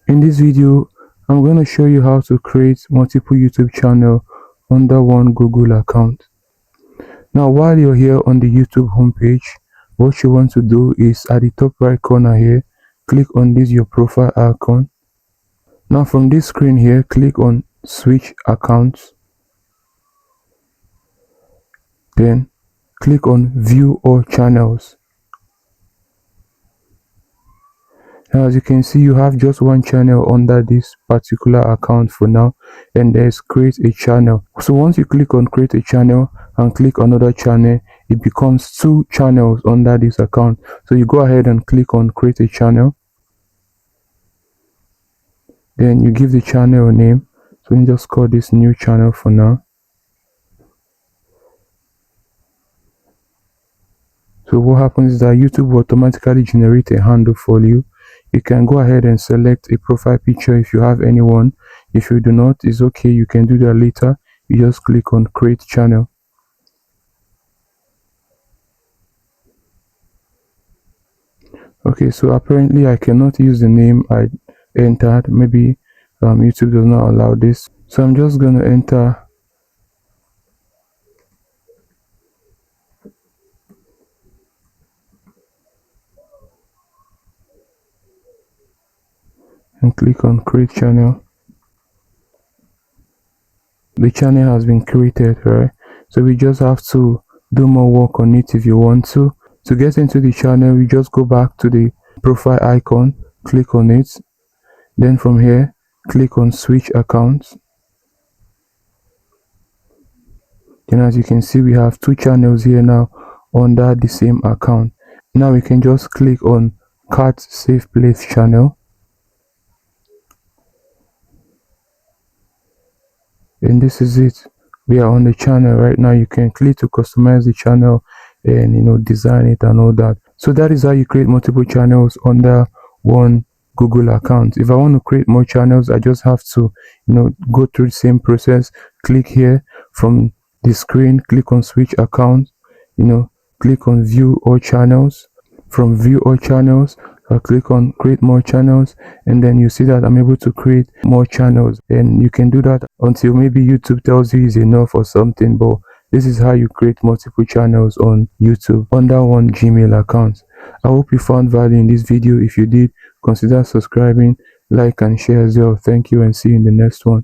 In this video, I'm going to show you how to create multiple YouTube channel under one Google account. Now, while you're here on the YouTube homepage, what you want to do is at the top right corner here, click on this your profile icon. Now from this screen here, click on switch accounts. Then click on view all channels. Now as you can see, you have just one channel under this particular account for now, and there's create a channel. So once you click on create a channel and click another channel, it becomes two channels under this account. So you go ahead and click on create a channel, then you give the channel a name. So you just call this new channel for now. So what happens is that YouTube will automatically generate a handle for you. You can go ahead and select a profile picture if you have anyone. If you do not, it's okay, you can do that later. You just click on create channel. Okay, so apparently I cannot use the name I entered. Maybe YouTube does not allow this. So I'm just going to enter and click on create channel. The channel has been created, right? So we just have to do more work on it if you want to. To get into the channel, you just go back to the profile icon, click on it. Then from here, click on switch accounts. Then as you can see, we have two channels here now under the same account. Now we can just click on cut save place channel. And this is it. We are on the channel right now. You can click to customize the channel and design it and all that. So that is how you create multiple channels under one Google account. If I want to create more channels, I just have to go through the same process. Click here from the screen, click on switch account, click on view all channels. From view all channels, I'll click on create more channels, and then you see that I'm able to create more channels. And you can do that until maybe YouTube tells you is enough or something. But this is how you create multiple channels on YouTube under one Gmail account. I hope you found value in this video. If you did, consider subscribing, like and share as well. Thank you, and see you in the next one.